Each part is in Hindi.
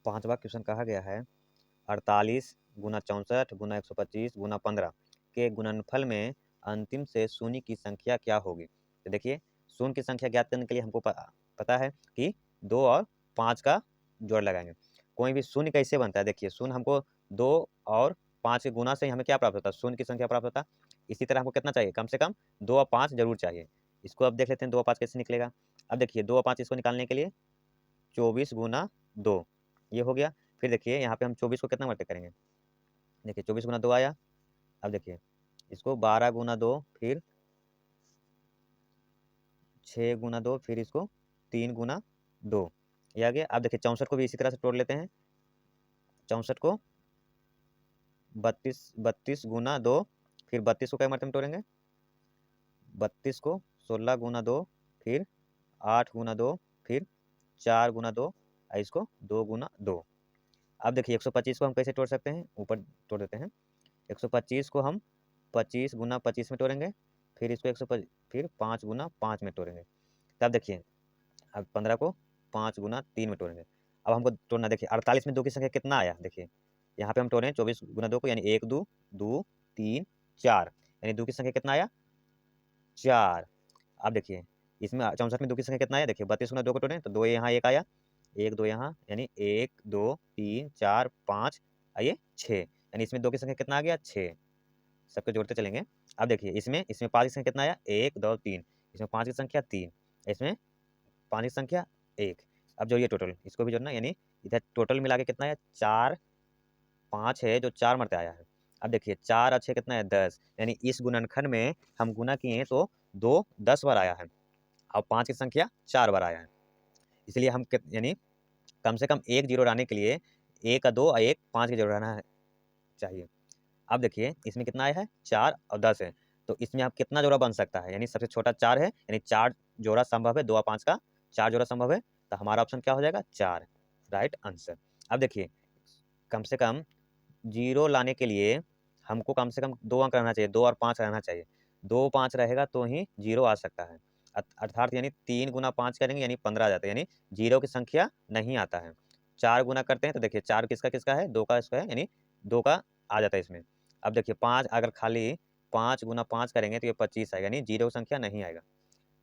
पांचवा क्वेश्चन कहा गया है 48 गुना 64 गुना 125 गुना 15 के गुणनफल में अंतिम से शून्य की संख्या क्या होगी। तो देखिए शून्य की संख्या ज्ञात करने के लिए हमको पता है कि 2 और 5 का जोड़ लगाएंगे। कोई भी शून्य कैसे बनता है, देखिए शून्य हमको 2 और 5 के गुना से हमें क्या प्राप्त होता है, शून्य की संख्या प्राप्त होता है। इसी तरह हमको कितना चाहिए, कम से कम 2 और 5 जरूर चाहिए। इसको अब देख लेते हैं 2 और 5 कैसे निकलेगा। अब देखिए 2 और 5 इसको निकालने के लिए 24 गुना 2 ये हो गया। फिर देखिए यहाँ पे हम 24 को कितना मल्टी करेंगे, देखिए 24 गुना 2 आया। अब देखिए इसको 12 गुना 2, फिर 6 गुना 2, फिर इसको 3 गुना 2 ये आ गया। अब देखिए 64 को भी इसी तरह से तोड़ लेते हैं। 64 को 32 गुना 2, फिर 32 को क्या मात्रा में तोड़ेंगे, 32 को 16 गुना 2, फिर 8 गुना 2, फिर 4 गुना 2, और इसको 2 गुना 2। अब देखिए 125 को हम कैसे तोड़ सकते हैं, ऊपर तोड़ देते हैं। 125 को हम 25 गुना 25 में तोड़ेंगे, फिर इसको 125 फिर 5 गुना 5 में तोड़ेंगे। तब देखिए अब 15 को 5 गुना 3 में तोड़ेंगे। अब हमको तोड़ना, देखिए 48 में 2 की संख्या कितना आया, देखिए यहाँ पे हम तोड़े 24 गुना 2 को, यानी 1 2 2 3 4, यानी 2 की संख्या कितना आया 4। अब देखिए इसमें 64 में 2 की संख्या कितना आया, देखिए 32 गुना 2 को तोड़े तो 2 यहाँ 1 आया, 1 2 यहाँ, यानी 1 2 3 4 5 आइए 6, यानी इसमें 2 की संख्या कितना आ गया 6। सबको जोड़ते चलेंगे। अब देखिए इसमें 5 की संख्या कितना आया 1 2 3, इसमें 5 की संख्या 3, इसमें 5 की संख्या 1। अब जोड़िए टोटल, इसको भी जोड़ना, यानी इधर टोटल मिला के कितना है 4 5 है जो 4 मरते आया है। अब देखिए 4 और 6 कितना है 10, यानी इस गुणनखंड में हम गुना किए तो 2 10 बार आया है और 5 की संख्या 4 बार आया है। इसलिए हम यानी कम से कम एक जीरो लाने के लिए 1 का 2 और 1 5 की जरूर रहना चाहिए। अब देखिए इसमें कितना आया है 4 और 10 है, तो इसमें आप कितना जोड़ा बन सकता है, यानी सबसे छोटा 4 है, यानी 4 जोड़ा संभव है, 2 और 5 का 4 जोड़ा संभव है, तो हमारा ऑप्शन क्या हो जाएगा 4, राइट आंसर। अब देखिए कम से कम जीरो लाने के लिए हमको कम से कम 2 अंक रहना चाहिए, 2 और 5 रहना चाहिए। 2 5 रहेगा तो ही जीरो आ सकता है, अर्थात यानी 3 गुना 5 करेंगे यानी 15 आ जाता है, यानी जीरो की संख्या नहीं आता है। 4 गुना करते हैं तो देखिए 4 किसका किसका है 2 का इसका है, यानी 2 का आ जाता है इसमें। अब देखिए 5 अगर खाली 5 गुना 5 करेंगे तो ये 25 आएगा, यानी जीरो संख्या नहीं आएगा।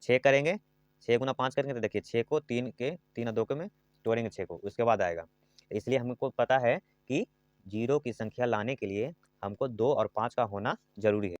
6 करेंगे, 6 गुना 5 करेंगे तो देखिए 6 को 3 के 3 और 2 के में तोड़ेंगे 6 को, उसके बाद आएगा। इसलिए हमको पता है कि जीरो की संख्या लाने के लिए हमको 2 और 5 का होना जरूरी है।